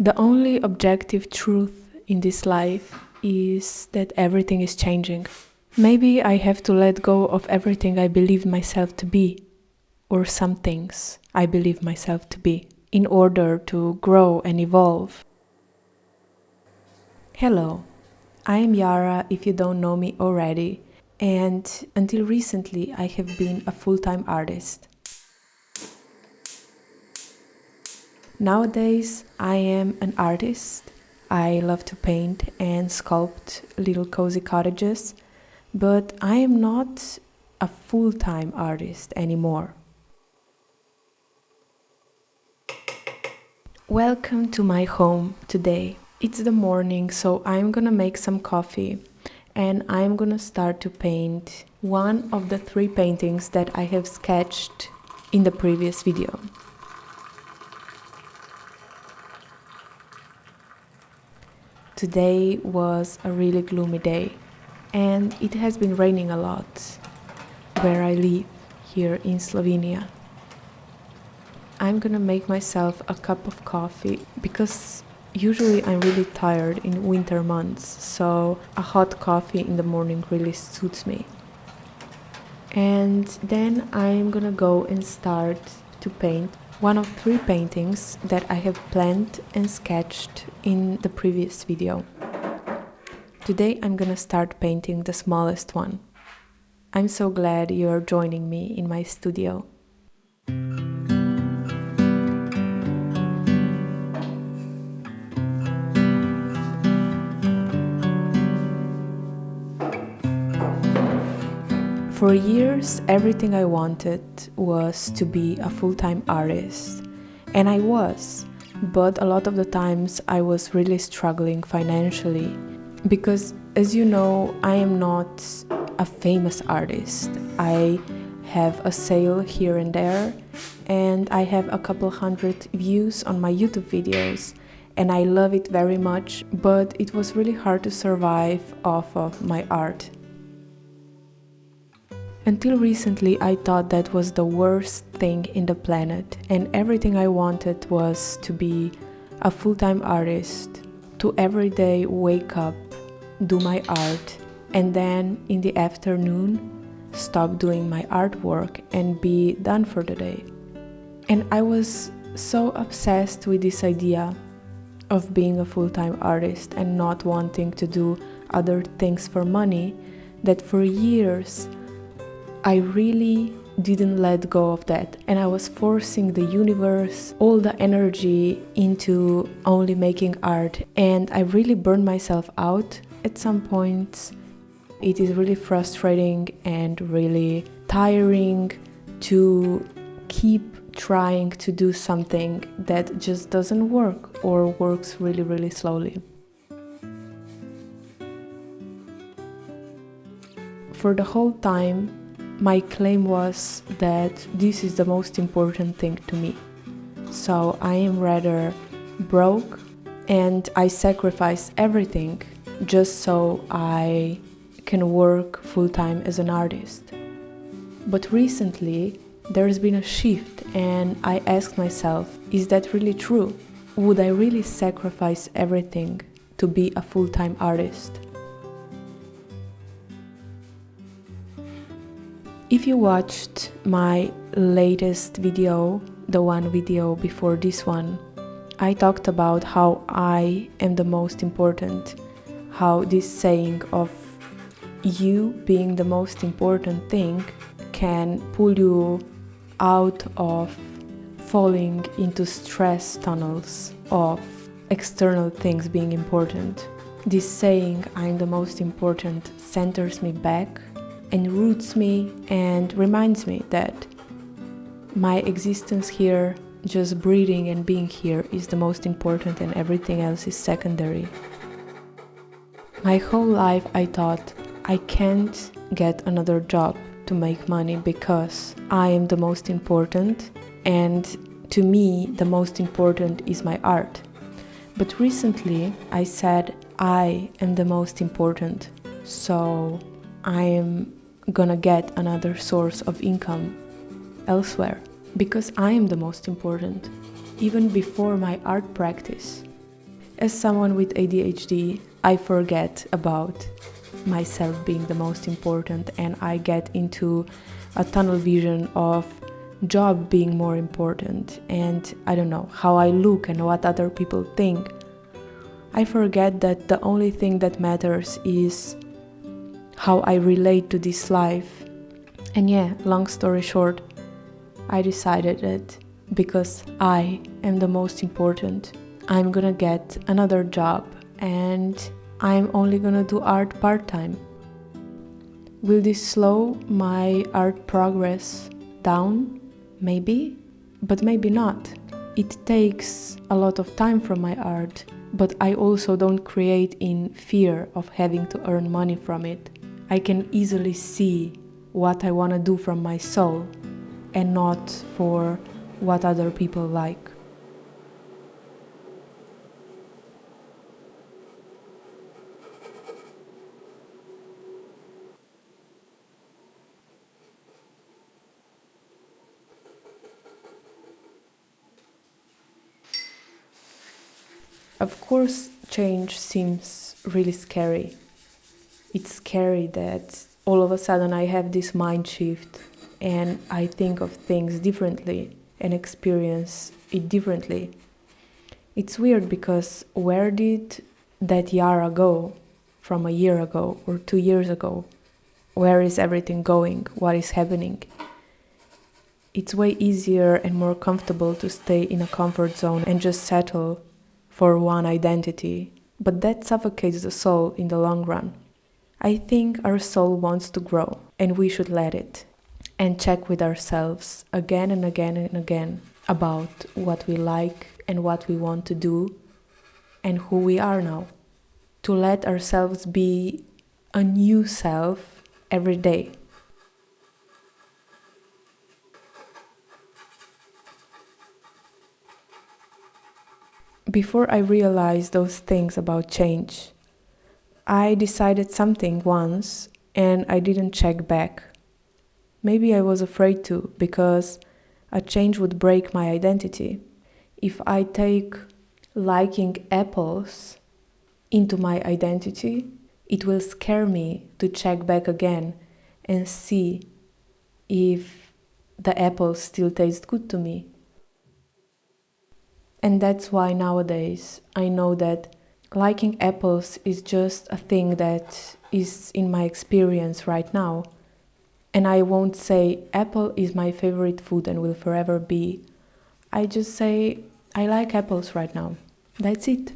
The only objective truth in this life is that everything is changing. Maybe I have to let go of everything I believed myself to be, or some things I believe myself to be, in order to grow and evolve. Hello, I am Yara if you don't know me already, and until recently I have been a full-time artist. Nowadays I am an artist. I love to paint and sculpt little cozy cottages, but I am not a full-time artist anymore. Welcome to my home today. It's the morning, so I'm gonna make some coffee and I'm gonna start to paint one of the 3 paintings that I have sketched in the previous video. Today was a really gloomy day and it has been raining a lot where I live here in Slovenia. I'm gonna make myself a cup of coffee because usually I'm really tired in winter months, so a hot coffee in the morning really suits me. And then I'm gonna go and start to paint one of 3 paintings that I have planned and sketched in the previous video. Today I'm gonna start painting the smallest one. I'm so glad you are joining me in my studio. For years, everything I wanted was to be a full-time artist, and I was, but a lot of the times I was really struggling financially because, as you know, I am not a famous artist. I have a sale here and there, and I have a couple hundred views on my YouTube videos, and I love it very much, but it was really hard to survive off of my art. Until recently, I thought that was the worst thing in the planet, and everything I wanted was to be a full-time artist, to every day wake up, do my art, and then in the afternoon stop doing my artwork and be done for the day. And I was so obsessed with this idea of being a full-time artist and not wanting to do other things for money that for years I really didn't let go of that, and I was forcing the universe, all the energy into only making art, and I really burned myself out at some points. It is really frustrating and really tiring to keep trying to do something that just doesn't work or works really slowly. For the whole time, my claim was that this is the most important thing to me. So I am rather broke and I sacrifice everything just so I can work full-time as an artist. But recently there's been a shift and I asked myself, is that really true? Would I really sacrifice everything to be a full-time artist? If you watched my latest video, the one video before this one, I talked about how I am the most important, how this saying of you being the most important thing can pull you out of falling into stress tunnels of external things being important. This saying, I'm the most important, centers me back and roots me and reminds me that my existence here, just breathing and being here, is the most important and everything else is secondary. My whole life I thought I can't get another job to make money because I am the most important, and to me the most important is my art. But recently I said I am the most important, so I am gonna get another source of income elsewhere because I am the most important, even before my art practice. As someone with ADHD, I forget about myself being the most important, and I get into a tunnel vision of job being more important, and I don't know, how I look and what other people think. I forget that the only thing that matters is how I relate to this life. And yeah, long story short, I decided that because I am the most important, I'm gonna get another job and I'm only gonna do art part-time. Will this slow my art progress down? Maybe, but maybe not. It takes a lot of time from my art, but I also don't create in fear of having to earn money from it. I can easily see what I want to do from my soul and not for what other people like. Of course, change seems really scary. It's scary that all of a sudden I have this mind shift and I think of things differently and experience it differently. It's weird because where did that Yara go from a year ago or 2 years ago? Where is everything going? What is happening? It's way easier and more comfortable to stay in a comfort zone and just settle for one identity, but that suffocates the soul in the long run. I think our soul wants to grow, and we should let it, and check with ourselves again and again and again about what we like and what we want to do and who we are now. To let ourselves be a new self every day. Before I realized those things about change, I decided something once and I didn't check back. Maybe I was afraid to, because a change would break my identity. If I take liking apples into my identity, it will scare me to check back again and see if the apples still taste good to me. And that's why nowadays I know that liking apples is just a thing that is in my experience right now. And I won't say apple is my favorite food and will forever be. I just say I like apples right now. That's it.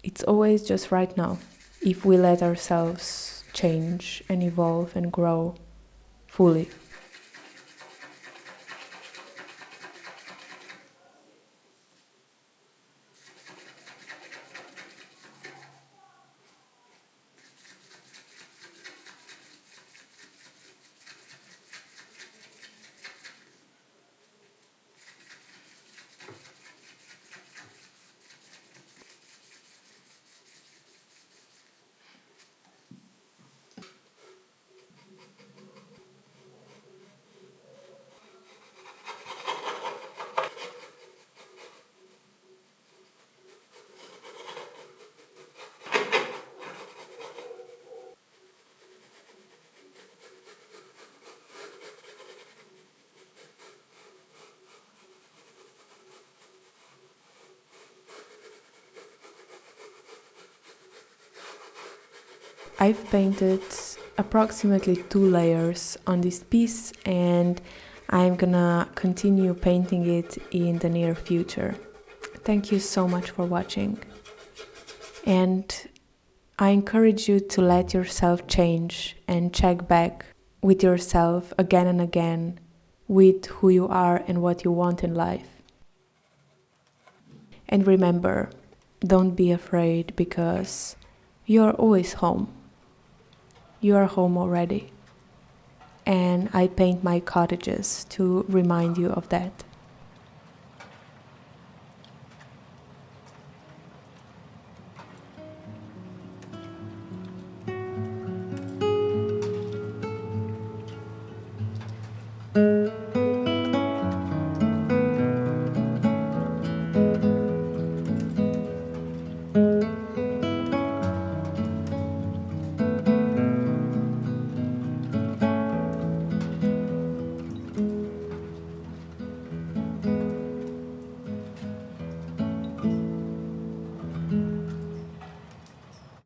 It's always just right now. If we let ourselves change and evolve and grow fully. I've painted approximately 2 layers on this piece and I'm gonna continue painting it in the near future. Thank you so much for watching. And I encourage you to let yourself change and check back with yourself again and again with who you are and what you want in life. And remember, don't be afraid because you are always home. You are home already. And I paint my cottages to remind you of that.